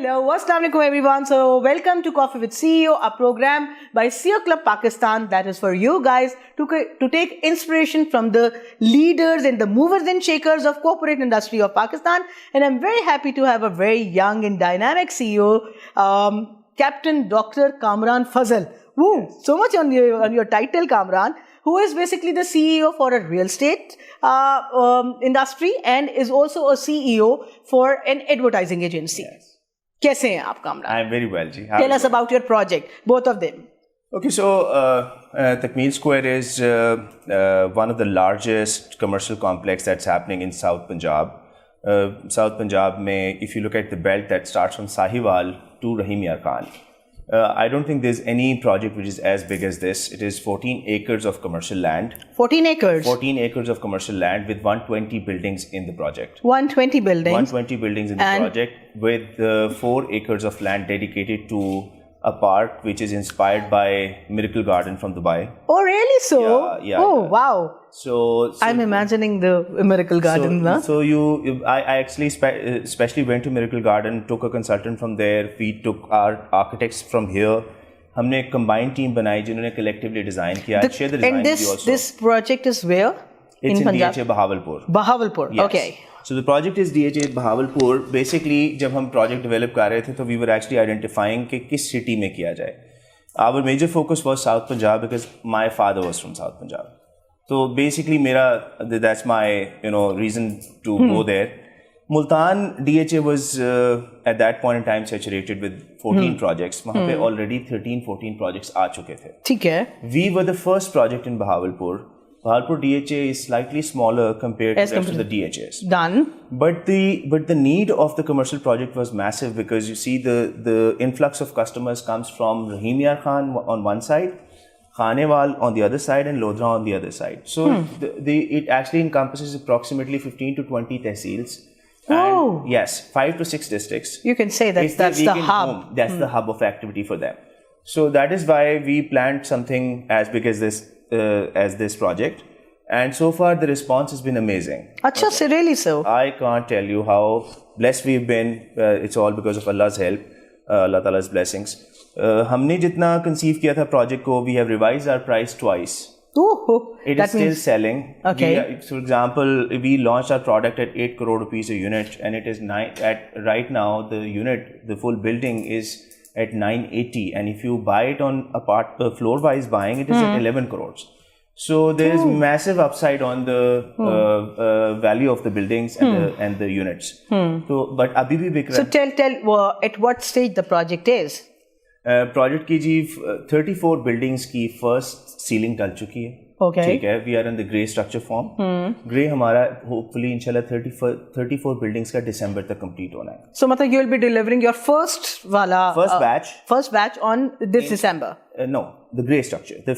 Hello, Assalamualaikum everyone. So welcome to Coffee with CEO, a program by CEO Club Pakistan that is for you guys to take inspiration from the leaders and the movers and shakers of corporate industry of Pakistan. And I'm very happy to have a very young and dynamic CEO, Captain Dr. Kamran Fazal. Woo! So much on your title, Kamran, who is basically the CEO for a real estate industry and is also a CEO for an advertising agency. Yes. कैसे हैं आप, Kamran? I'm very well, Ji. Tell us about your project, both of them. Okay, so Takmil Square is one of the largest commercial complex that's happening in South Punjab. South Punjab mein, if you look at the belt that starts from Sahiwal to Rahim Yar Khan, I don't think there's any project which is as big as this. It is 14 acres of commercial land. 14 acres? 14 acres of commercial land with 120 buildings in the project. 120 buildings? 120 buildings in the project with 4 acres of land dedicated to a park which is inspired by Miracle Garden from Dubai. Oh, really? So? Yeah. Wow. So I'm imagining the Miracle Garden. I actually especially went to Miracle Garden, took a consultant from there. We took our architects from here. हमने एक combined team बनाई जिन्होंने collectively design किया. I'll share the design with you also. This project is where? It's in DHA Bahawalpur. Bahawalpur, yes. Okay. So the project is DHA Bahawalpur. Basically, जब हम project develop कर रहे थे, तो we were actually identifying कि किस city में किया जाए. Our major focus was South Punjab because my father was from South Punjab. So basically, that's my reason to go there. Multan DHA was at that point in time saturated with 14 projects. वहाँ पे already 13-14 projects आ चुके थे. ठीक है. We were the first project in Bahawalpur. Bahawalpur DHA is slightly smaller compared to the rest of the DHAs. Done. But the need of the commercial project was massive because you see the influx of customers comes from Rahim Yar Khan on one side, Khanewal on the other side, and Lodhra on the other side. So it actually encompasses approximately 15 to 20 tehsils. Oh. And yes, 5 to 6 districts. You can say that's the hub. That's the hub of activity for them. So that is why we planned something as big as this project. And so far the response has been amazing. Achha, really so? I can't tell you how blessed we've been. It's all because of Allah's help, Allah Ta'ala's blessings. हमने जितना conceive किया था project को, we have revised our price twice. It is still selling. Okay. For example, we launched our product at 8 crore rupees a unit, and it is right now the full building is at 980, and if you buy it on floor wise buying, it is at 11 crores. So there is massive upside on the value of the buildings and the units. So, but abhi bhi bik raha. So tell at what stage the project is. Project की जी 34 buildings की first ceiling डल चुकी है. Okay. ठीक है. We are in the grey structure form. Grey हमारा hopefully इंशाल्लाह 34 buildings का December तक complete होना है. So मतलब you will be delivering your first batch on this December. No, the grey structure. The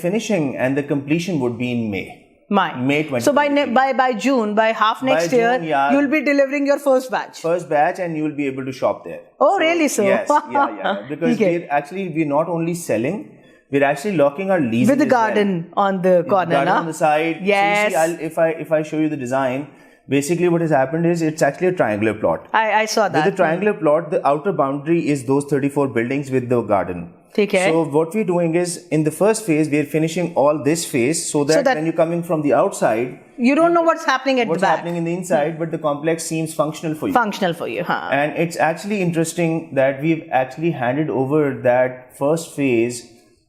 finishing and the completion would be in May. May 20. So by June, by half next year, you will be delivering your first batch. First batch, and you will be able to shop there. Oh, really? So yes, yeah. Because we're not only selling, we're actually locking our leases with the garden on the corner, garden on the side. Yes. So you see, if I show you the design, basically what has happened is it's actually a triangular plot. I saw that. With the triangular plot, the outer boundary is those 34 buildings with the garden. Okay. So what we're doing is, in the first phase, we're finishing all this phase so that when you come in from the outside, you don't know what's happening at the back. What's happening in the inside, but the complex seems functional for you. Huh? And it's actually interesting that we've actually handed over that first phase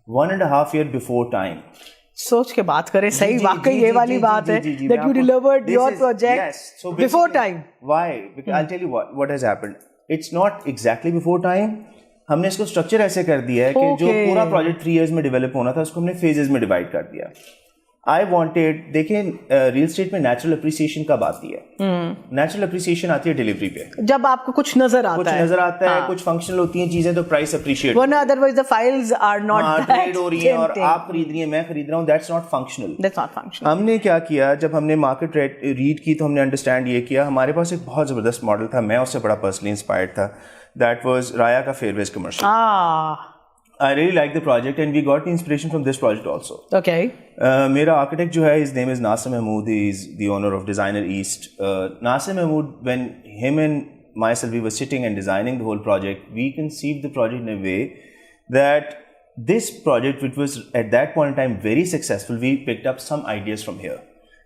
1.5 years before time. सोच के बात करें सही वाकई ये वाली बात है that you delivered your project before time. Why? Because I'll tell you what has happened. It's not exactly before time. हमने इसको स्ट्रक्चर ऐसे कर दिया है कि जो पूरा प्रोजेक्ट 3 इयर्स में डेवलप होना था उसको हमने फेजेस में डिवाइड कर दिया. आई वांटेड, देखें रियल एस्टेट में नेचुरल अप्रिसिएशन कब आती है? नेचुरल अप्रिसिएशन आती है डिलीवरी पे, जब आपको कुछ नजर आता है, कुछ फंक्शनल होती हैं चीजें तो प्राइस अप्रिशिएट, वरना otherwise the files are not trade हो रही हैं और आप खरीद रही हैं मैं खरीद रहा हूँ. That's not functional. हमने क्या किया, जब हमने मार्केट रीड की तो हमने अंडरस्टैंड ये किया. हमारे पास एक बहुत जबरदस्त मॉडल था, मैं उससे बड़ा पर्सनली इंस्पायर्ड था. दैट वाज राया का fairways commercial. I really like the project and we got the inspiration from this project also. Okay. मेरा architect जो है, his name is Nasir Mahmood. He is the owner of Designer East. Nasir Mahmood, when him and myself, we were sitting and designing the whole project. We conceived the project in a way that this project, which was at that point in time very successful, we picked up some ideas from here.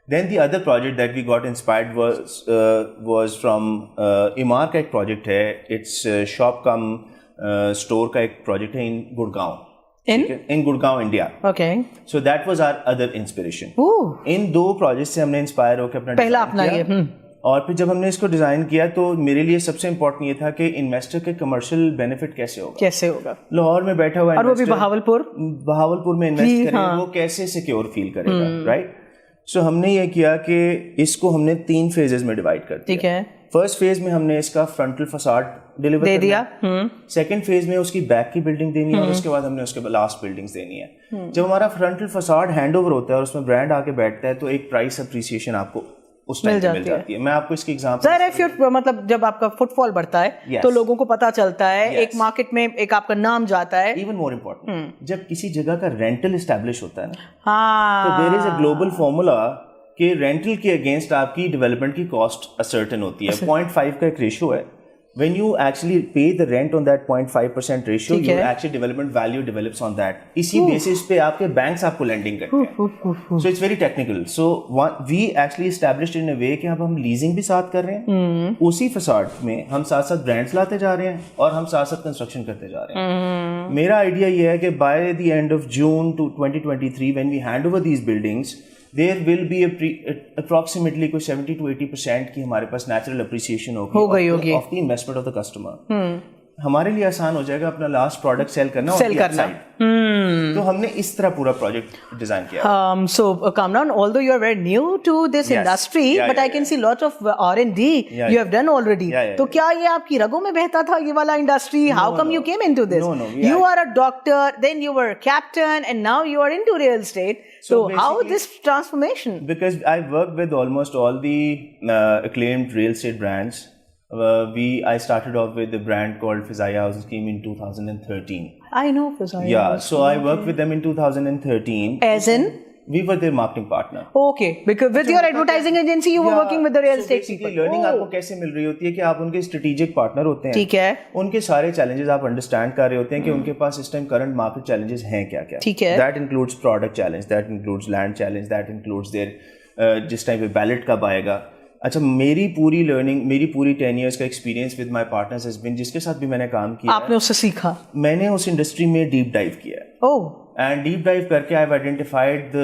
Then the other project that we got inspired was from Emaar का एक project है. It's shop cum store का एक project है in Gurgaon. In Gurgaon, India. Okay. So that was our other inspiration. Ooh. इन दो projects से हमने inspire होकर अपना पहला design अपना किया. ये. और फिर जब हमने इसको डिज़ाइन किया तो मेरे लिए सबसे इम्पोर्टेंट ये था कि इन्वेस्टर के कमर्शियल बेनिफिट कैसे होगा. लाहौर में बैठा हुआ और वो भी बहावलपुर में इन्वेस्ट करें, वो कैसे सिक्योर फील करेगा, राइट. सो हमने ये किया कि इसको हमने 3 फेजेस में डिवाइड कर दिया. ठीक है. फर्स्ट फेज में हमने इसका फ्रंटल फसाड डिलीवर दे दिया. सेकंड फेज में उसकी बैक की बिल्डिंग देनी है और उसके बाद हमने उसके लास्ट बिल्डिंग्स देनी है. जब हमारा फ्रंटल फसाड हैंडओवर होता है और उसमें ब्रांड आके बैठता है तो एक प्राइस अप्रिसिएशन आपको उस टाइम पे मिल जाती है. मैं आपको इसकी एग्जांपल सर, इफ यू मतलब जब आपका फुटफॉल बढ़ता है तो लोगों को पता चलता है, एक मार्केट में एक आपका नाम जाता है. इवन मोर इम्पोर्टेंट, जब किसी जगह का रेंटल एस्टैब्लिश होता है ना, हाँ, तो there is a global formula कि रेंटल के अगेंस्ट आपकी डेवलपमेंट की कॉस्ट असर्टेन होती है. 0.5 का एक रेशियो है. When you actually pay the rent on that 0.5% ratio, your actually development value develops on that. इसी basis पे आपके banks आपको lending करते हैं. So it's very technical. So we actually established in a way कि अब हम leasing भी साथ कर रहे हैं, उसी facade में हम साथ साथ brands लाते जा रहे हैं और हम साथ साथ construction करते जा रहे हैं. मेरा idea ये है कि by the end of June to 2023, when we hand over these buildings, there will be approximately कोई 70 to 80% की हमारे पास natural appreciation होगी of the investment of the customer. हमारे लिए आसान हो जाएगा अपना लास्ट प्रोडक्ट सेल करना. तो हमने इस तरह पूरा प्रोजेक्ट डिजाइन किया. So Kamran, although you are very new to this industry, but I can see lots of R&D you have done already. तो क्या ये आपकी रगों में बहता था ये वाला industry? How come you came into this? You are a doctor, then you were a captain, and now you are into real estate. So how this transformation? Because I worked with almost all the acclaimed real estate brands. I started off with a brand called Fizaya Housing Scheme in 2013. I know Fizaya. Yeah, so I worked with them in 2013. As in? We were their marketing partner. Okay, because with your advertising agency, you were working with the real estate people. Learning आपको कैसे मिल रही होती है कि आप उनके strategic partner होते हैं. ठीक है. उनके सारे challenges आप understand कर रहे होते हैं कि उनके पास इस time current market challenges हैं क्या-क्या. ठीक है. That includes product challenge, that includes land challenge, that includes their जिस टाइम पे ballot कब आएगा. अच्छा, मेरी पूरी लर्निंग, मेरी पूरी 10 years का experience with my partners has been, जिसके साथ भी मैंने काम किया, आपने उससे सीखा. मैंने उस इंडस्ट्री में डीप डाइव किया. एंड डीप डाइव करके I have identified the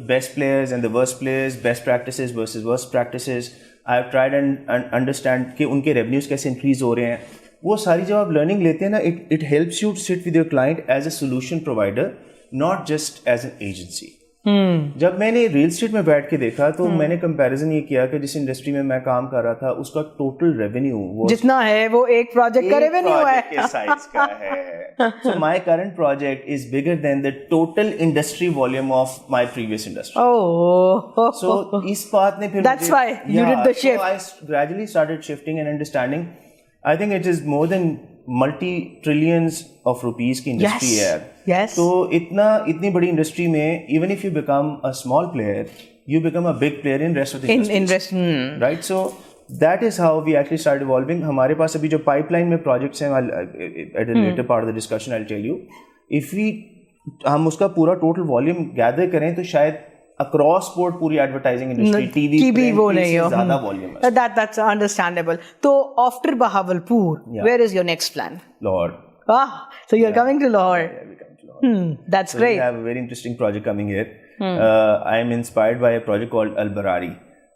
best players and the worst players, best practices versus worst practices. I have tried and understand कि उनके रेवेन्यूज कैसे इंक्रीज हो रहे हैं. वो सारी जब आप लर्निंग लेते हैं ना, it helps you to sit with your client as a solution provider, not just as an agency. जब मैंने रियल एस्टेट में बैठ के देखा तो मैंने कंपैरिजन ये किया कि जिस इंडस्ट्री में मैं काम कर रहा था उसका टोटल रेवेन्यू जितना है वो एक प्रोजेक्ट का रेवेन्यू है के साइज का है. So my current project is bigger than the total industry volume of my previous industry. So इस बात ने फिर that's why you did the shift. I gradually started shifting and understanding. I think it is more than multi trillions of rupees की industry है. तो इतनी बड़ी industry में even if you become a small player, you become a big player in rest of the industry. Right? So that is how we actually started evolving. हमारे पास अभी जो pipeline में projects हैं, at a later part of the discussion I'll tell you. If हम उसका पूरा total volume gather करें तो शायद across board पूरी advertising industry, TV वो नहीं हो, ज़्यादा volume है. That's understandable. तो after Bahawalpur, where is your next plan? Lahore. So you're coming to Lahore. Yeah, we come to Lahore. That's great. We have a very interesting project coming here. I am inspired by a project called Al Barari.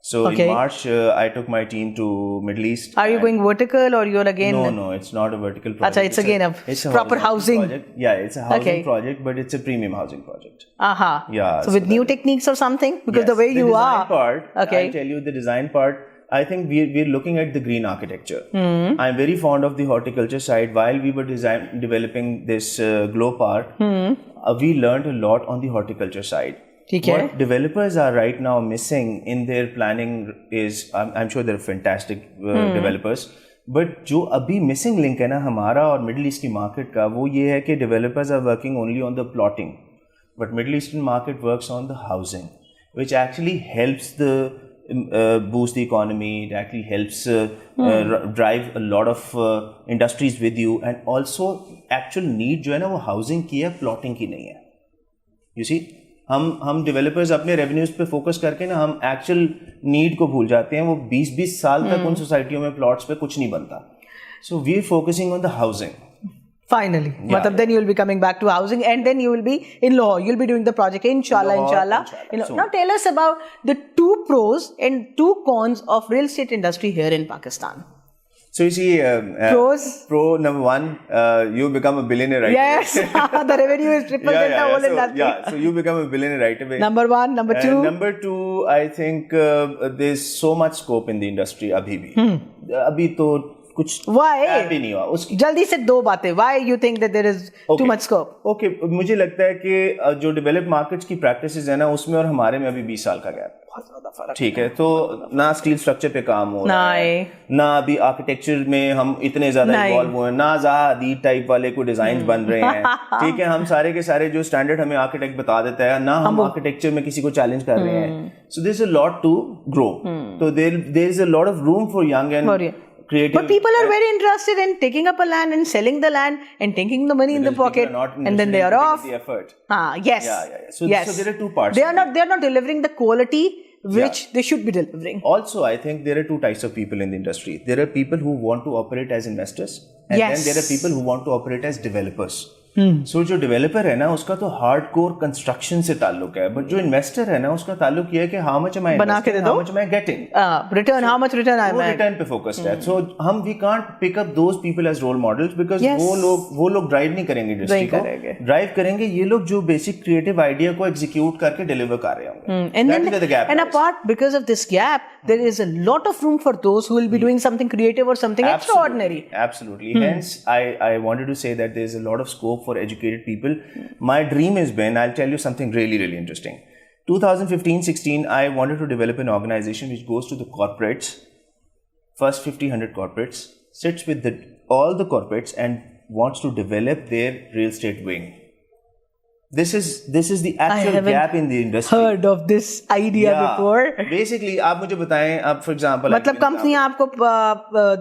So in March, I took my team to Middle East. Are you going vertical or you're again? No, it's not a vertical project. It's again a proper housing project. Yeah, it's a housing project, but it's a premium housing project. Yeah. So with new techniques or something? Because the way you are. The design part, I'll tell you the design part. I think we're looking at the green architecture. I'm very fond of the horticulture side. While we were developing this Glow Park, we learned a lot on the horticulture side. What developers are right now missing in their planning is, I'm sure they're fantastic developers, but जो अभी missing link है ना हमारा और Middle East की market का, वो ये है कि developers are working only on the plotting, but Middle Eastern market works on the housing, which actually helps the boost the economy. It actually helps drive a lot of industries with you, and also actual need जो है ना वो housing की है, plotting की नहीं है. You see, हम developers अपने revenues पे focus करके ना हम actual need को भूल जाते हैं. वो 20-20 साल तक उन सोसाइटियों में plots पे कुछ नहीं बनता. So we are focusing on the housing. Finally, then you will be coming back to housing, and then you will be in Lahore. You'll be doing the project, inshallah. Now tell us about the 2 pros and 2 cons of real estate industry here in Pakistan. So you see, pros. Pro number 1, you become a billionaire right away. Yes, the revenue is triple than the whole industry. So you become a billionaire right away. Number 1, number 2. Number 2, I think there's so much scope in the industry. अभी भी. अभी तो कुछ भी नहीं हुआ उसकी. जल्दी से 2 बातें. Why you think that there is too much scope? Okay, मुझे लगता है कि जो डेवलप्ड मार्केट्स की प्रैक्टिसेस है ना उसमें और हमारे में अभी 20 साल का गैप. बहुत ज्यादा फर्क. ठीक है, तो ना स्टील स्ट्रक्चर पे काम हो रहा है, ना अभी आर्किटेक्चर में हम इतने ज्यादा इन्वॉल्व हुए हैं, ना ज़ाहा हदीद टाइप वाले कोई डिजाइन बन रहे हैं. ठीक है, हम सारे के सारे जो स्टैंडर्ड हमें आर्किटेक्ट बता देता है ना हम आर्किटेक्चर में किसी को चैलेंज कर रहे हैं. So there is a lot to grow. तो there is a lot of room for young and creative. But people are very interested in taking up a land and selling the land and taking the money in the pocket, and then they are off. The effort. Yes. So there are 2 parts. They are not delivering the quality which they should be delivering. Also, I think there are 2 types of people in the industry. There are people who want to operate as investors, and then there are people who want to operate as developers. So जो developer है ना उसका तो hardcore construction से ताल्लुक है, but जो investor है ना उसका ताल्लुक ये है कि how much am I investing, how much am I getting return, how much return I am, return पे फोकस्ड है. सो हम we can't pick up those people as role models because वो लोग ड्राइव नहीं करेंगे इंडस्ट्री को, drive करेंगे ये लोग जो बेसिक क्रिएटिव आइडिया को एग्जीक्यूट करके डिलीवर कर रहे होंगे. And apart, because of this gap, there is a lot of room for those who will be doing something creative or something extraordinary. Absolutely. Hence, I wanted to say that there is a lot of scope for educated people. My dream has been, I'll tell you something really, really interesting. 2015-16, I wanted to develop an organization which goes to the corporates, first 50-100 corporates, sits with all the corporates and wants to develop their real estate wing. This is the actual gap in the industry. Heard of this idea before? Basically, आप मुझे बताएं, आप for example, मतलब कंपनियां आपको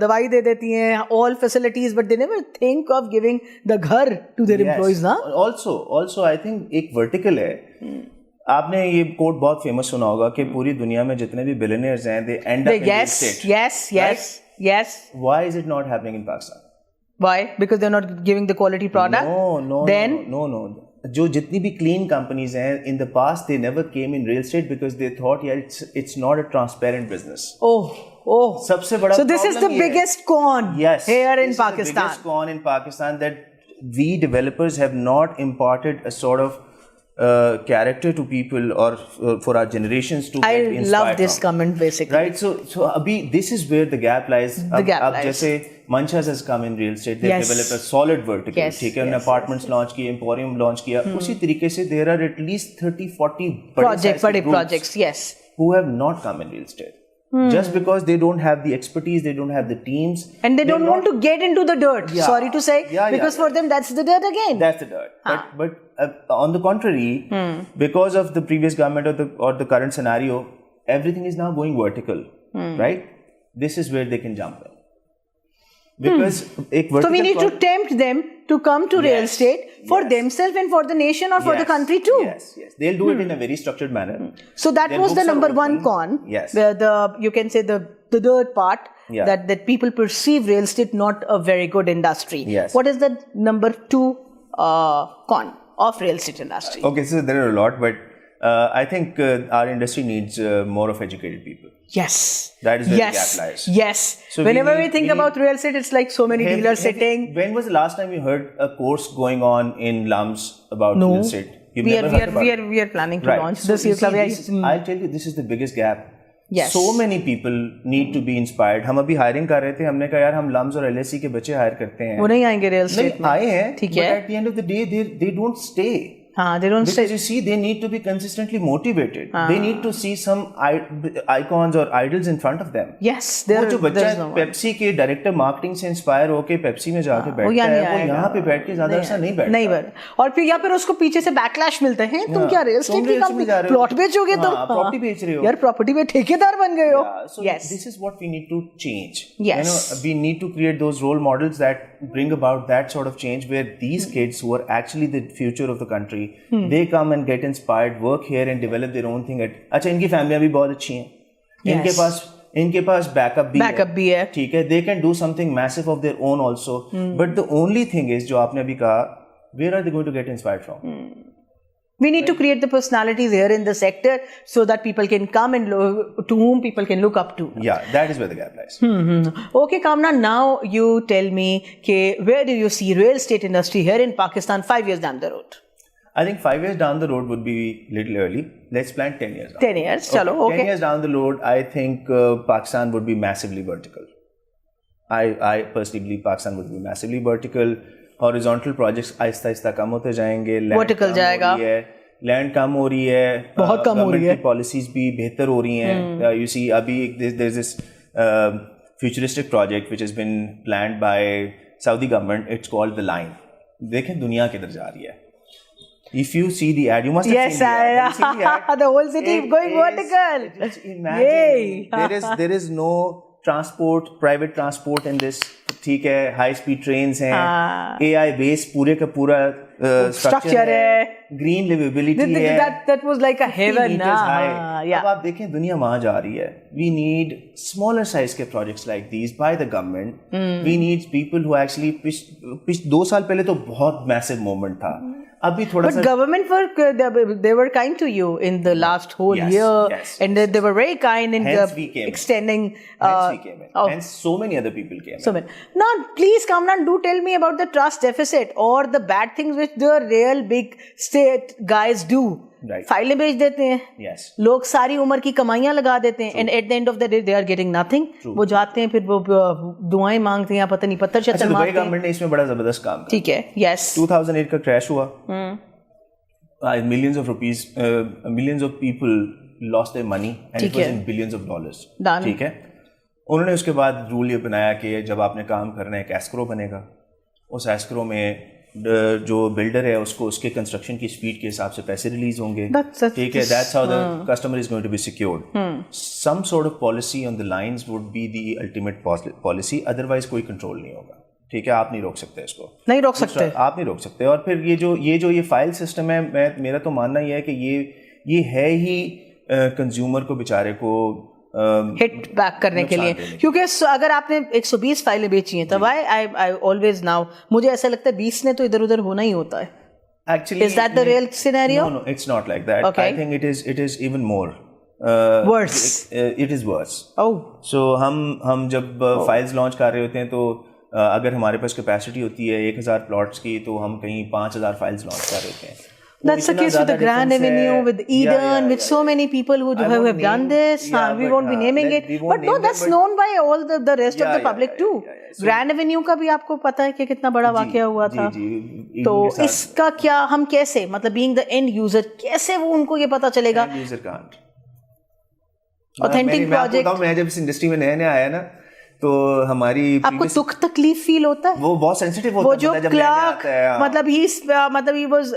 दवाई दे देती हैं, all facilities, but they never think of giving the घर to their employees, ना? Also, I think एक vertical है. आपने ये कोट बहुत फेमस सुना होगा कि पूरी दुनिया में जितने भी बिलियनियर्स हैं, they end up in real estate. Yes. Why is it not happening in Pakistan? Why? Because they're not giving the quality product? No. जो जितनी भी क्लीन कंपनीज हैं in the past they never came in real estate because they thought it's not a transparent business. सबसे बड़ा so this is the biggest con here in Pakistan. This is the biggest con in Pakistan that we developers have not imparted a sort of character to people or for our generations to get inspired. I love this comment basically. Right, so abhi this is where the gap lies. अब जैसे Manchas has come in real estate, they've developed a solid vertical. ठीक है, उन्होंने apartments launch किए, emporium launch किया. उसी तरीके से there are at least 30-40 बड़े projects, who have not come in real estate. Just because they don't have the expertise, they don't have the teams, and they don't want to get into the dirt. Sorry to say, because for them that's the dirt again. That's the dirt. But on the contrary, because of the previous government or the current scenario, everything is now going vertical, right? This is where they can jump in. Because so we need to tempt them to come to real estate for themselves and for the nation or for the country too. Yes. They'll do it in a very structured manner. So that was the number 1 con. Yes. You can say the dirt part, that people perceive real estate not a very good industry. Yes. What is the number 2 con of real estate industry? Okay, so there are a lot, but I think our industry needs more of educated people. Yes. That is where the gap lies. Yes. So whenever we think about real estate, it's like so many dealers sitting. When was the last time you heard a course going on in LUMS about real estate? We are planning to launch this year. I'll tell you, this is the biggest gap. Yes. So many people need to be inspired. हम अभी hiring कर रहे थे, हमने कहा यार हम LUMS और LSE के बच्चे hire करते हैं. वो नहीं आएंगे real estate में. आए हैं. ठीक है. But at the end of the day, they don't stay. हाँ, they don't stay. Because you see, they need to be consistently motivated. They need to see some icons or idols in front of them. Yes, वो जो बच्चा Pepsi के director marketing से inspire होके Pepsi में जाके बैठता है, वो यहाँ पे बैठ के ज्यादा ऐसा नहीं बैठता। और फिर या फिर उसको पीछे से बैकलैश मिलते हैं, तुम क्या रियल एस्टेट की कंपनी प्लॉट बेचोगे, तुम प्रॉपर्टी बेच रहे हो यार, प्रॉपर्टी में ठेकेदार बन गए हो। Yes, this is what we need to change. Yes, we need to create those role models that bring about that sort of change, where these kids who are actually the future of the country, they come and get inspired, work here and develop their own thing. अच्छा, इनकी फैमिलियां भी बहुत अच्छी हैं, इनके पास backup भी है, ठीक है, they can do something massive of their own also. But the only thing is, जो आपने अभी कहा, where are they going to get inspired from? We need to create the personalities here in the sector so that people can come and to whom people can look up to. Yeah, that is where the gap lies. Okay, Kamna, now you tell me, where do you see real estate industry here in Pakistan 5 years down the road? I think 5 years down the road would be a little early. Let's plan 10 years. 10 years, chalo, okay. 10 years down the road, I think Pakistan would be massively vertical. I personally believe Pakistan would be massively vertical. Horizontal projects Aahista Aahista कम होते जाएंगे, vertical जाएगा, land कम हो रही है, बहुत कम हो रही है, पॉलिसीज भी बेहतर हो रही हैं। यू सी, अभी there is this futuristic project which has been planned by Saudi government, it's called the Line. देखें दुनिया किधर जा रही है। If you see the ad, you must have seen the ad. Seen the ad? The whole city going vertical. Imagine, there is no transport, private transport in this. ठीक है, high speed trains हैं, AI base पूरे का पूरा structure है, green liveability है, that was like a heaven ना। अब आप देखें दुनिया वहां जा रही है। We need smaller size के projects like these by the government. We need people who actually पिछ 2 साल पहले तो बहुत massive movement था, अभी थोड़ा सा। But government they were kind to you in the last whole year, and they were very kind in extending. Hence we came in. Hence so many other people came in. So many. Now, please, Kamran, do tell me about the trust deficit or the bad things which the real big state guys do. Right. फाइलें बेच देते हैं, yes. लोग सारी उम्र की कमाइयां लगा देते हैं, and at the end of the day they are getting nothing. वो जाते हैं, फिर वो दुआएं मांगते हैं, पता नहीं पत्थर शत्थर मारते हैं। गवर्नमेंट ने इसमें बड़ा जबरदस्त काम किया, ठीक है, yes. 2008 का क्रैश हुआ, millions of rupees, millions of people lost their money and it was in billions of dollars. ठीक है, उन्होंने उसके बाद रूल ये बनाया कि जब आपने काम करना है, एक एस्क्रो बनेगा, उस एस्क्रो में जो बिल्डर है उसको उसके कंस्ट्रक्शन की स्पीड के हिसाब से पैसे रिलीज होंगे, ठीक है, that's how the customer is going to be secured. Some sort of policy on the lines would be the ultimate policy, otherwise कोई कंट्रोल नहीं होगा, ठीक है, आप नहीं रोक सकते इसको, नहीं रोक सकते, आप नहीं रोक सकते। और फिर ये फाइल सिस्टम है, मेरा तो मानना ये है कि ये है ही कंज्यूमर को बेचारे को हिट बैक करने के लिए, क्योंकि अगर आपने 120 फाइलें बेची हैं तब आई ऑलवेज नाउ मुझे ऐसा लगता है 20 ने तो इधर उधर होना ही होता है। Actually, is that the real scenario? No, it's not like that. Okay. I think it is even more worse. It is worse. Oh. So हम जब फाइल्स लॉन्च कर रहे होते हैं तो अगर हमारे पास कैपेसिटी होती है 1000 प्लॉट्स की, तो हम कहीं 5000 फाइल्स लॉन्च कर रहे होते हैं। That's the case with the Grand Avenue, with Eden, with so many people who have done this. We won't be naming it. But no, that's known by all the rest of the public too. Grand Avenue का भी आपको पता है कि कितना बड़ा वाकया हुआ था। तो इसका क्या हम कैसे, मतलब being the end user, कैसे वो उनको ये पता चलेगा? End user can't. Authentic project. मैं जब इस इंडस्ट्री में नया आया ना, तो हमारी आपको दुख तकलीफ फील होता है, वो बहुत सेंसिटिव होता है। वो जो क्लर्क मतलब he was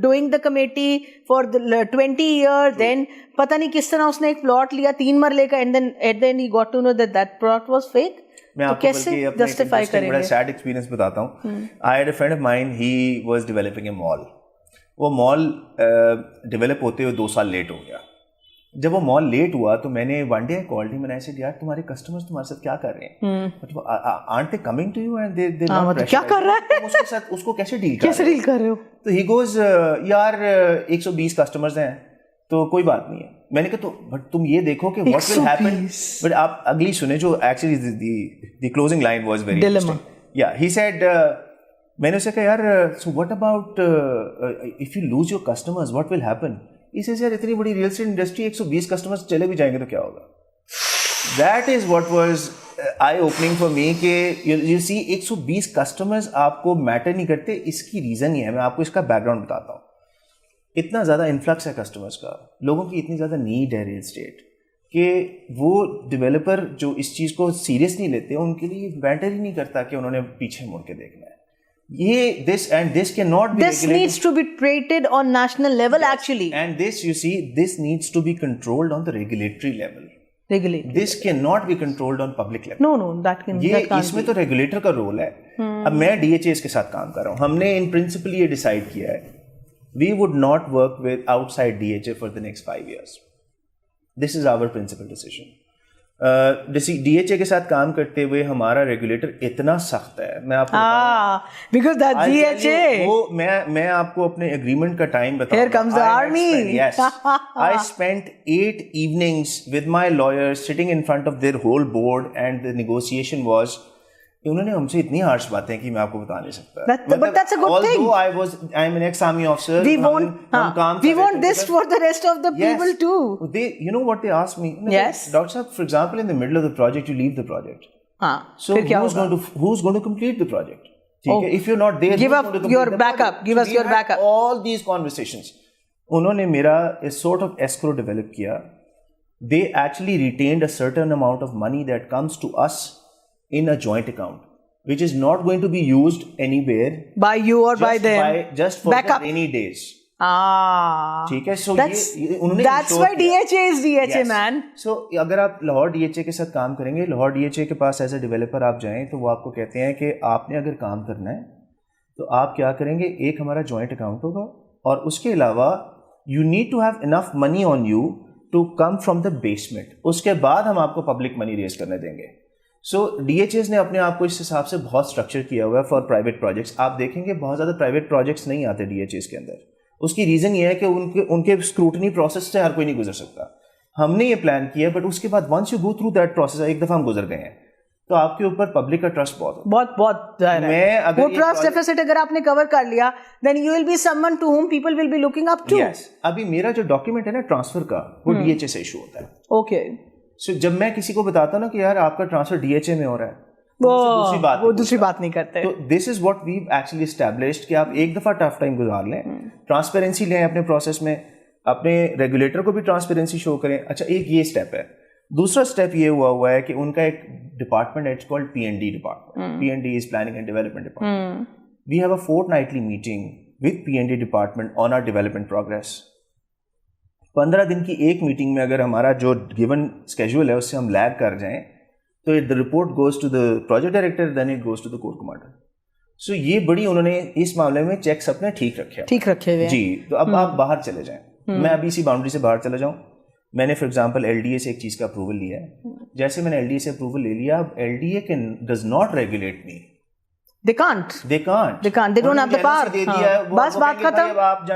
doing the committee for the 20 years, then पता नहीं किस तरह उसने एक प्लॉट लिया 3 मरले का, and then at the end he got to know that plot was fake. मैं आपको कैसे जस्टिफाई करेंगे? बड़ा सैड एक्सपीरियंस बताता हूँ। I had a friend of mine, he was developing a mall. वो मॉल डेवलप होते हुए 2 साल लेट हो गया। जब वो मॉल लेट हुआ तो मैंने वन डे कॉल ही, मैंने ऐसे यार तुम्हारे कस्टमर्स तुम्हारे साथ क्या कर रहे हैं, मतलब aren't they coming to you and they मतलब क्या कर रहा है, उसके साथ उसको कैसे डील कर रहे हो? तो ही गोज यार 120 कस्टमर्स हैं तो कोई बात नहीं है। मैंने कहा तो बट तुम ये देखो कि व्हाट विल हैपन, बट आप अगली सुने जो actually the closing line was very interesting. या ही सेड, मैंने उसे कहा यार so what about if you lose your customers what will happen? इसे यार इतनी बड़ी रियल एस्टेट इंडस्ट्री 120 कस्टमर्स चले भी जाएंगे तो क्या होगा? That is what was I opening for me कि यू सी 120 कस्टमर्स आपको मैटर नहीं करते। इसकी रीजन ये है, मैं आपको इसका बैकग्राउंड बताता हूँ। इतना ज़्यादा इन्फ्लक्स है कस्टमर्स का, लोगों की इतनी ज़्यादा नीड है रियल स्टेट कि वो डेवलपर जो इस चीज़ को सीरियस नहीं लेते, उनके लिए मैटर ही नहीं करता कि उन्होंने पीछे मुड़ के देखना है. ये this cannot be this regulated. needs to be treated on national level actually. And this, you see, this needs to be controlled on the regulatory level. Regulate. This cannot be controlled on public level. No, that can't इसमें तो regulator का role है. अब मैं DHAs के साथ काम कर रहा हूँ. हमने इन प्रिंसिपल ये डिसाइड किया है, we would not work with outside DHA for the next 5 years. This is our principal decision. DHA के साथ काम करते हुए हमारा रेगुलेटर इतना सख्त है, मैं आपको because that DHA. वो मैं आपको अपने एग्रीमेंट का टाइम बताऊं. Here comes the army. Yes, I spent 8 evenings with my lawyers sitting in front of their whole board, and the negotiation was. उन्होंने हमसे इतनी हार्श बातें की मैं आपको बता नहीं सकता. But that's a good thing. Although I'm an ex-army officer. We want this for the rest of the people too. You know what they asked me? Yes. Dr. Saab, for example, in the middle of the project, you leave the project. So who's going to complete the project? If you're not there, give up your backup. Give us your backup. All these conversations. उन्होंने मेरा a sort of escrow develop किया. They actually retained a certain amount of money that comes to us in a joint account, which is not going to be used anywhere by you or by them. Just for the rainy days. ठीक है. So that's why DHA is DHA, man. So अगर आप Lahore DHA के साथ काम करेंगे, Lahore DHA के पास as a developer आप जाएं तो वो आपको कहते हैं कि आपने अगर काम करना है तो आप क्या करेंगे, एक हमारा जॉइंट अकाउंट होगा और उसके अलावा you need to have enough money on you to come from the basement. उसके बाद हम आपको पब्लिक मनी रेज करने देंगे. सो DHAs ने अपने आप को इस हिसाब से बहुत स्ट्रक्चर किया हुआ है फॉर प्राइवेट प्रोजेक्ट्स. आप देखेंगे बहुत ज़्यादा प्राइवेट प्रोजेक्ट्स नहीं आते DHAs के अंदर. उसकी रीज़न ये है कि उनके स्क्रूटनी प्रोसेस से हर कोई नहीं गुजर सकता. हमने ये प्लान किया, बट उसके बाद once you go through that process, एक दफ़ा हम गुजर गए हैं तो आपके ऊपर पब्लिक का ट्रस्ट बहुत वो ट्रस्ट डेफिसिट अगर आपने कवर कर लिया, then you will be someone to whom people will be looking up to. Yes. अभी मेरा जो डॉक्यूमेंट है ना ट्रांसफर का, वो DHA से इशू होता है. Okay. So, जब मैं किसी को बताता हूँ ना कि यार आपका ट्रांसफर DHA में हो रहा है, वो दूसरी बात नहीं करते. तो this is what we actually established कि आप एक दफा टफ टाइम गुजार लें, ट्रांसपेरेंसी लें अपने प्रोसेस में, अपने रेगुलेटर को भी ट्रांसपेरेंसी शो करें. अच्छा, एक ये स्टेप है. दूसरा स्टेप ये हुआ है कि उनका एक डिपार्टमेंट है, it's called PND department. PND is planning and development department. We have a fortnightly meeting with PND department on our development progress. 15 दिन की एक मीटिंग में अगर हमारा जो गिवन स्केड्यूल है उससे हम लैग कर जाएं तो the report goes to the project director, then it goes to the core commander. So ये बड़ी उन्होंने इस मामले में चेक्स अपने ठीक रखे हुए जी. तो अब आप बाहर चले जाएं, मैं अभी इसी बाउंड्री से बाहर चला जाऊं. मैंने फॉर एग्जांपल LDA से एक चीज़ का अप्रूवल लिया है. जैसे मैंने LDA से अप्रूवल ले लिया, अब LDA can does not regulate me. They can't. They don't have the power. बस बात खत्म.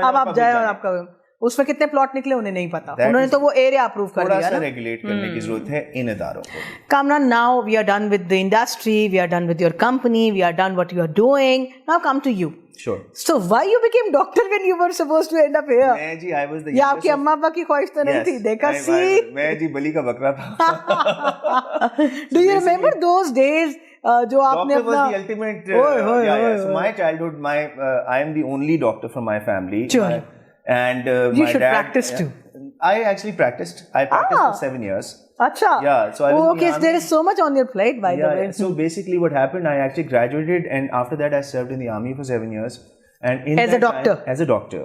अब आप जाए और आपका उसमें कितने प्लॉट निकले उन्हें नहीं पता. उन्होंने तो वो एरिया अप्रूव कर दिया. थोड़ा सा रेगुलेट करने की जरूरत है इन इदारों को. Kamran, now we are done with the industry, we are done with your company, we are done what you are doing. Now come to you. Sure. So why you became doctor when you were supposed to end up here? मैं जी I was the. या आपकी अम्मा अब्बा की ख्वाहिश तो नहीं थी? देखा सी. मैं जी बली का बकरा था. Do you remember those days? जो आपने अपना doctor was the ultimate. So my childhood, I am the only doctor from my family. Sure. And you my should dad, practice too. I actually practiced. I practiced for 7 years. Acha. Yeah. So I was okay. So there is so much on your plate, by the way. So basically, what happened? I actually graduated, and after that, I served in the army for 7 years. And as a doctor. As a doctor.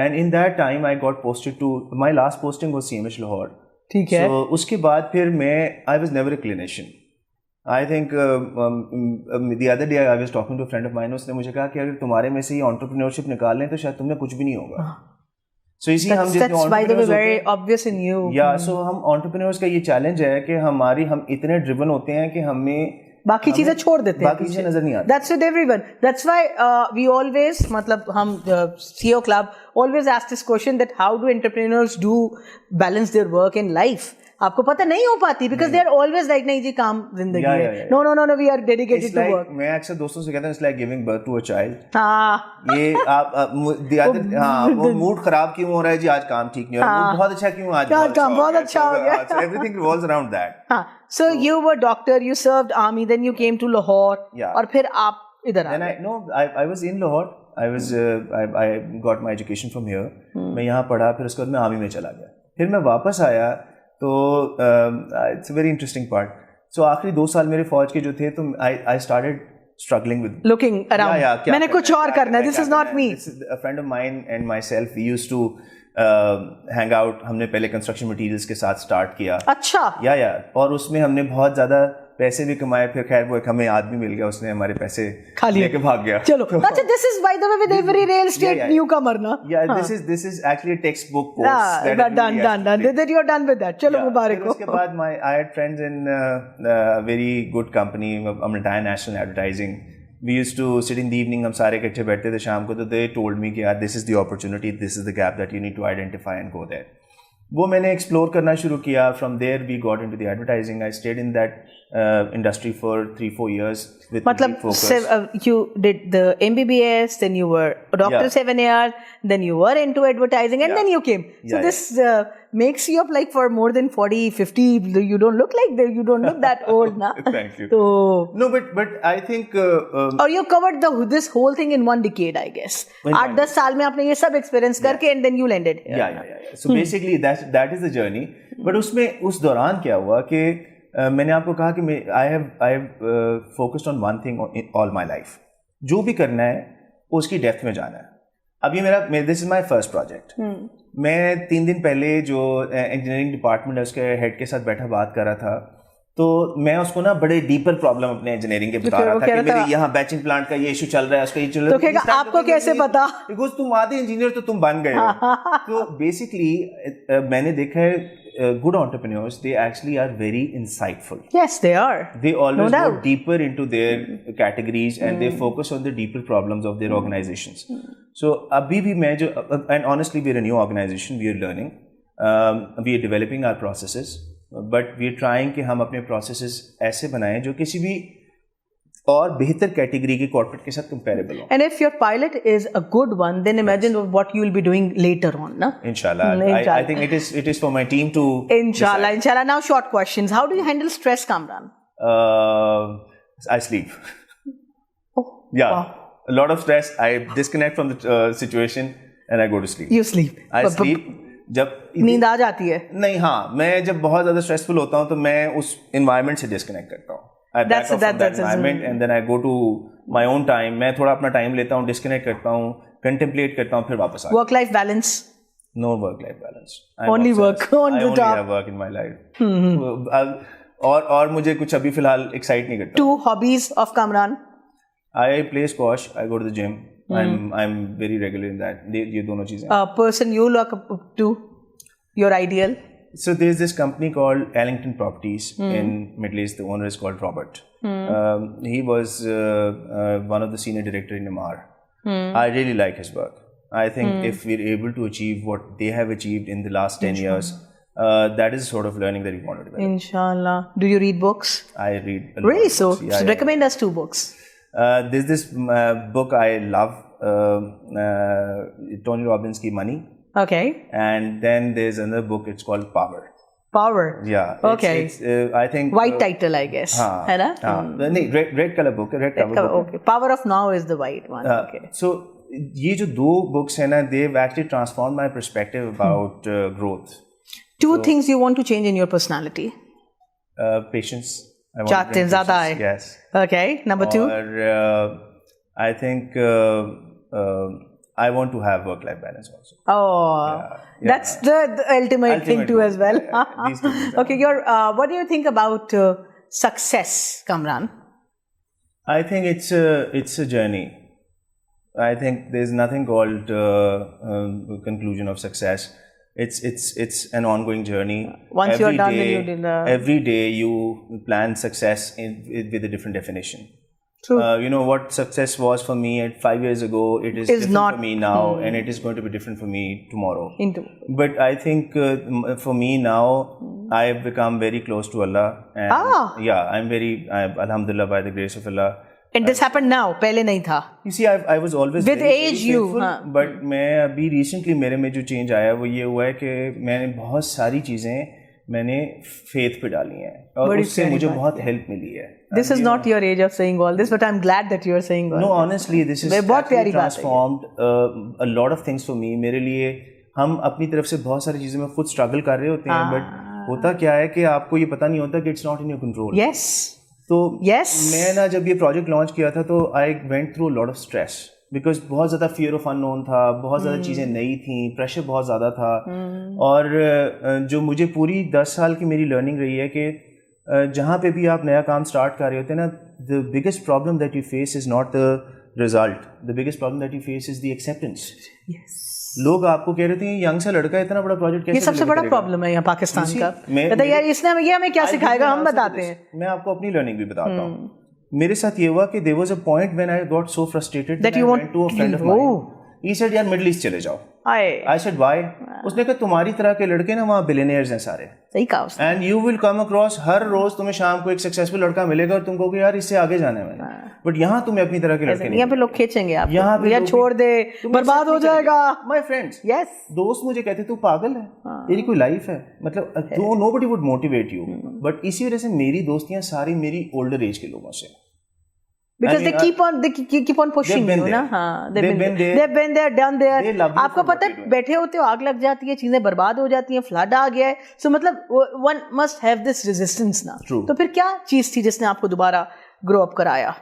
And in that time, I got posted to. My last posting was CMH Lahore. ठीक है. So उसके बाद फिर I was never a clinician. I think the other day I was talking to a friend of mine. उसने मुझे कहा कि अगर तुम्हारे में से ये entrepreneurship निकाल लें तो शायद तुमने कुछ भी नहीं होगा. So इसी हम जितने entrepreneurs by the way very obvious in you. Yeah, so हम entrepreneurs का ये challenge है कि हम इतने driven होते हैं कि हमें बाकी चीजें छोड़ देते हैं, बाकी चीजें नजर नहीं आती. That's with everyone. That's why we always मतलब हम CEO Club always ask this question that how do entrepreneurs do balance their work and life. आपको पता नहीं हो पाती because they are always like नहीं जी काम जिंदगी है. No we are dedicated to work. मैं अक्सर दोस्तों से कहता हूँ it's like giving birth to a child. हाँ. ये आप हाँ वो मूड खराब क्यों हो रहा है जी, आज काम ठीक नहीं हो रहा, बहुत अच्छा क्यों, आज काम बहुत अच्छा हो गया. So everything revolves around that. हाँ. So you were doctor, you served army, then you came to Lahore. Yeah. और फिर आप इधर आ गए. I was in Lahore. I got my education from here. मैं यहाँ पढ़ा, फिर उसके बाद मैं आर्मी में चला गया. फिर मैं वापस आया तो it's a very interesting part. So आखिरी 2 साल मेरे फौज के जो थे तो I started struggling with looking around. क्या मैंने कुछ और करना है. This is not me. A friend of mine and myself, we used to hang out. हमने पहले कंस्ट्रक्शन मटेरियल्स के साथ स्टार्ट किया. अच्छा. या और उसमें हमने बहुत ज़्यादा पैसे भी कमाए. फिर खैर वो एक हमें आदमी मिल गया, उसने हमारे पैसे लेके भाग गया. चलो. अच्छा, this is by the way with every real estate newcomer ना. Yeah, this is actually a textbook course. Done. That you're done with that. चलो मुबारक हो. उसके बाद I had friends in a very good company, Amrita National Advertising. We used to sit in the evening, हम सारे इकट्ठे बैठते थे शाम को. तो they told me कि यार this is the opportunity, this is the gap that you need to identify and go there. वो मैंने एक्सप्लोर करना शुरू किया. From there we got into the advertising. I stayed in that industry for 3-4 years with मतलब you did the MBBS, then you were a doctor 7 years, then you were into advertising, and then you came. So this makes you up like for more than 40-50. You don't look like that. You don't look that old, na? Thank you. So, no, but I think or you covered this whole thing in 1 decade, I guess. 8-10 साल में आपने ये सब experience करके and then you landed here. Yeah. So basically that is the journey. But उसमें उस दौरान क्या हुआ कि मैंने आपको कहा कि I have focused on one thing all my life. जो भी करना है उसकी डेप्थ में जाना है. अब ये मेरा this is my first project. मैं 3 दिन पहले जो इंजीनियरिंग डिपार्टमेंट है उसके हेड के साथ बैठा बात कर रहा था. तो मैं उसको ना बड़े डीपर प्रॉब्लम अपने इंजीनियरिंग के बता रहा था कि मेरे यहाँ बैचिंग प्लांट का ये इशू चल रहा है, उसका ये चल रहा है. तो आपको कैसे पता? बिकॉज तुम आधे इंजीनियर तो तुम बन गए हो. तो बेसिकली मैंने देखा है good entrepreneurs, they actually are very insightful. Yes, they are. They always go deeper into their categories and they focus on the deeper problems of their organizations. So abhi bhi main jo, and honestly we are a new organization, we are learning, we are developing our processes, but we are trying कि हम अपने processes ऐसे बनाएं जो किसी भी और बेहतर कैटेगरी के कॉर्पोरेट के साथ कंपैरेबल हो. And if your pilot is a good one, then imagine what you will be doing later on, na? Inshallah. I think it is for my team to Inshallah. Now short questions. How do you handle stress, Kamran? I sleep. Oh. Yeah. Wow. A lot of stress. I disconnect from the situation and I go to sleep. You sleep. I sleep. जब नींद आ जाती है? नहीं, हाँ, मैं जब बहुत ज़्यादा स्ट्रेसफुल होता हूँ तो मैं उस इन्वायरमेंट से डिस्कनेक्ट करता हूँ. I back off from that environment and then I go to my own time. मैं थोड़ा अपना टाइम लेता हूँ, डिस्कनेक्ट करता हूँ, कंटेम्पलेट करता हूँ, फिर वापस आता हूँ. Work life balance? No work life balance. Only work on the top. I only have work in my life. और मुझे कुछ अभी फिलहाल excite नहीं करता. 2 hobbies of Kamran? I play squash. I go to the gym. I'm very regular in that. ये दोनों चीजें. A person you look up to, your ideal? So there's this company called Ellington Properties in Middle East. The owner is called Robert. He was one of the senior director in Emaar. I really like his work. I think if we're able to achieve what they have achieved in the last 10 years, that is the sort of learning that we want to develop. Inshallah. Do you read books? I read a lot. Really? So recommend us 2 books. There's this book I love, Tony Robbins' Ki Money. Okay. And then there's another book, it's called Power. Power. Yeah. Okay. It's, I think white title, I guess. है ना? Red color book. Red cover book. Okay. Power of Now is the white one. Okay. So ये जो 2 books हैं ना, they've actually transformed my perspective about growth. 2 things you want to change in your personality. Patience. चाहते ज़्यादा है. Yes. Okay. Number 2. और I think I want to have work-life balance also. Oh, that's the ultimate thing too as well. These 2 things. Okay, what do you think about success, Kamran? I think it's a journey. I think there's nothing called conclusion of success. It's an ongoing journey. Once you're done, then you did. Every day you plan success with a different definition. True. You know what success was for me at 5 years ago, it is different for me now, and it is going to be different for me tomorrow. But I think for me now, I have become very close to Allah. And yeah, I'm Alhamdulillah, by the grace of Allah. And this happened now, पहले नहीं था. You see, I was always with very, age very you. But मैं अभी recently मेरे में जो change आया वो ये हुआ है कि मैंने बहुत सारी चीज़ें मैंने फेथ पे डाली हैं और उससे मुझे बहुत हेल्प मिली है. This is not your age of saying all this, but I'm glad that you are saying all No, this. honestly, this is actually transformed a lot of things for me. मेरे लिए हम अपनी तरफ से बहुत सारी चीज़ों में खुद स्ट्रगल कर रहे होते हैं, बट होता क्या है कि आपको ये पता नहीं होता कि it's not in your control. Yes. तो मैं ना जब ये प्रोजेक्ट लॉन्च किया था तो I went through lot of stress because बहुत ज़्यादा फियर ऑफ अननोन था, बहुत ज़्यादा चीज़ें नई थी, प्रेशर बहुत ज़्यादा था. और जो मुझे पूरी 10 साल की मेरी लर्निंग रही है कि जहाँ पे भी आप नया काम स्टार्ट कर रहे होते हैं ना, the biggest problem that you face is not the result, the biggest problem that you face is the acceptance. लोग आपको कह रहे थे यंग सा लड़का इतना बड़ा प्रोजेक्ट कैसे, ये सबसे बड़ा प्रॉब्लम है यहाँ पाकिस्तान का. पता यार इसने ये हमें क्या सिखाएगा, हम बताते हैं. मैं आपको अपनी लर्निंग भी बताता हूँ. मेरे साथ ये हुआ कि there was a point when I got so frustrated that I went to a friend of mine. He said यार मिडिल ईस्ट चले जाओ. I said why? उसने कहा तुम्हारी तरह के लड़के ना वहाँ बिलियनियर्स हैं सारे. सही कहा उसने. And you will come across, हर रोज तुम्हें शाम को एक सक्सेसफुल लड़का मिलेगा और तुम कहोगे यार इससे आगे जाना है. बट यहाँ तुम्हें अपनी तरह के लड़के नहीं. यहाँ पे लोग खींचेंगे आप. यहाँ पे छोड़ दे, बर्बाद हो जाएगा. My friends, yes, दोस्त मुझे कहते तू पागल है, तेरी कोई लाइफ है, मतलब nobody would motivate you. But इसी वजह से मेरी दोस्तियाँ सारी मेरी older age के लोगों से. Because they keep on pushing you ना. हाँ, they've been there, done there. आपको पता है बैठे होते हो आग लग जाती है, चीजें बर्बाद हो जाती हैं, फ्लड आ गया है. So मतलब one must have this resistance ना. तो फिर क्या चीज थी जिसने आपको दोबारा ग्रो अप कराया?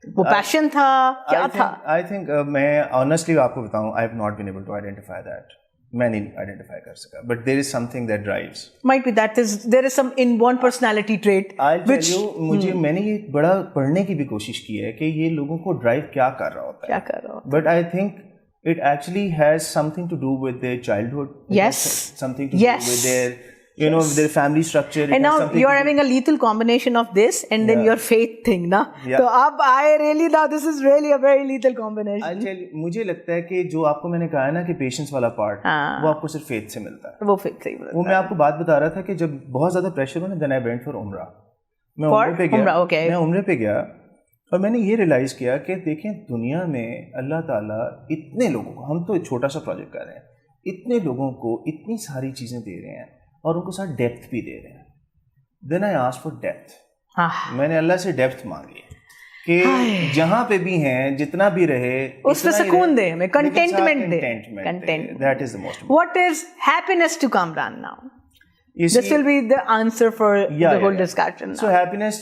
वो पैशन था, क्या था? I think मैं honestly आपको बताऊं, I have not been able to identify that. मैं नहीं आइडेंटिफाई कर सका, but there is something that drives. Might be that there is some inborn personality trait. I'll tell you, मैंने ये बड़ा पढ़ने की भी कोशिश की है कि ये लोगों को ड्राइव क्या कर रहा होता है. क्या कर रहा होता है. But I think it actually has something to do with their childhood. Yes. Something to do with their their family structure. And now you are having a lethal combination of this and then your faith thing, ना? तो अब now this is really a very lethal combination. I'll tell you, मुझे लगता है कि जो आपको मैंने कहा है ना कि पेशेंस वाला पार्ट, वो आपको सिर्फ फेथ से मिलता है. वो फेथ से ही मिलता है. वो मैं आपको बात बता रहा था कि जब बहुत ज़्यादा प्रेशर हो ना, then I went for उम्रा. मैं उम्रे पे गया और मैंने ये रियलाइज़ किया कि देखें दुनिया में अल्लाह ताला इतने लोगों को, हम तो एक छोटा सा प्रोजेक्ट कर रहे हैं, इतने लोगों को इतनी सारी चीज़ें दे रहे हैं और उनको साथ डेप्थ भी दे रहे हैं. Then I ask for depth. मैंने अल्लाह से डेप्थ मांगी कि जहाँ पे भी हैं, जितना भी रहे, उसमें सुकून दे, हमें कंटेंटमेंट दे. That is the most important. What is happiness to Kamran now? This will be the answer for the whole discussion. So happiness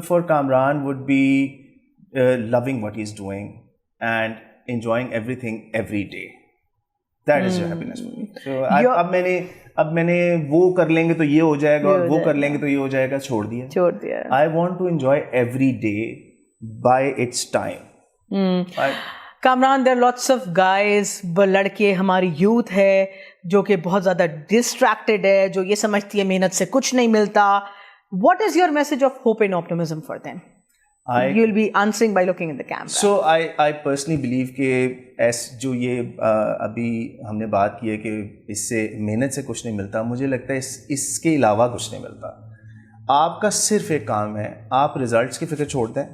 for Kamran would be loving what he's doing and enjoying everything every day. That is your happiness for me. So अब मैंने वो कर लेंगे तो ये हो जाएगा और वो कर लेंगे तो ये हो जाएगा, छोड़ दिया. I want to enjoy every day by its time. Kamran, there are lots of guys, लड़के, हमारी यूथ है जो कि बहुत ज़्यादा distracted है, जो ये समझती है मेहनत से कुछ नहीं मिलता. What is your message of hope and optimism for them? You'll be answering by looking in the camera. So I personally believe कि जो ये अभी हमने बात की है कि इससे मेहनत से कुछ नहीं मिलता, मुझे लगता है इसके अलावा कुछ नहीं मिलता. आपका सिर्फ एक काम है, आप रिजल्ट्स की फिक्र छोड़ दें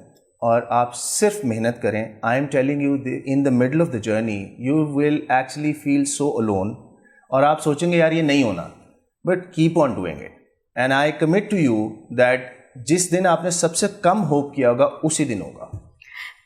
और आप सिर्फ मेहनत करें. I am telling you, in the middle of the journey you will actually feel so alone और आप सोचेंगे यार ये नहीं होना, but keep on doing it. And I commit to you that जिस दिन आपने सबसे कम होप किया होगा उसी दिन होगा.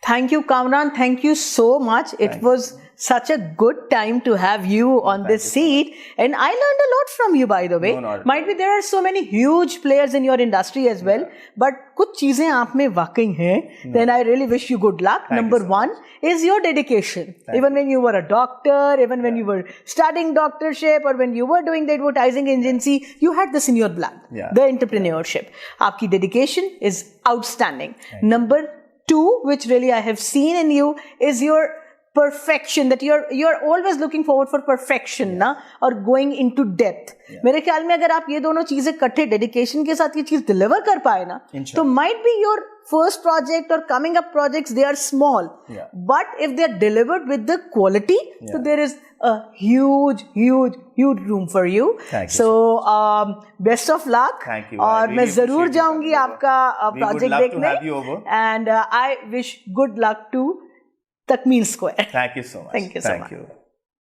Thank you, Kamran. Thank you so much. It was such a good time to have you on this seat. And I learned a lot from you, by the way. Might be there are so many huge players in your industry as well. But कुछ चीजें आप में वाकई हैं. Then I really wish you good luck. Number one is your dedication. Even when you were a doctor, even when you were studying doctorship, or when you were doing the advertising agency, you had this in your blood. The entrepreneurship. आपकी dedication is outstanding. Number two, which really I have seen in you, is your perfection, that you're always looking forward for perfection, ना, और going into depth. मेरे ख्याल में अगर आप ये दोनों चीजें इकट्ठे डेडिकेशन के साथ ये चीज डिलीवर कर पाए ना, तो might be your first project or coming up projects, they are small, but if they are delivered with the quality, so there is a huge room for you. So best of luck. Thank you. और मैं जरूर जाऊंगी आपका project देखने. And I wish good luck to Takmil Square. Thank you so much. Thank you so much.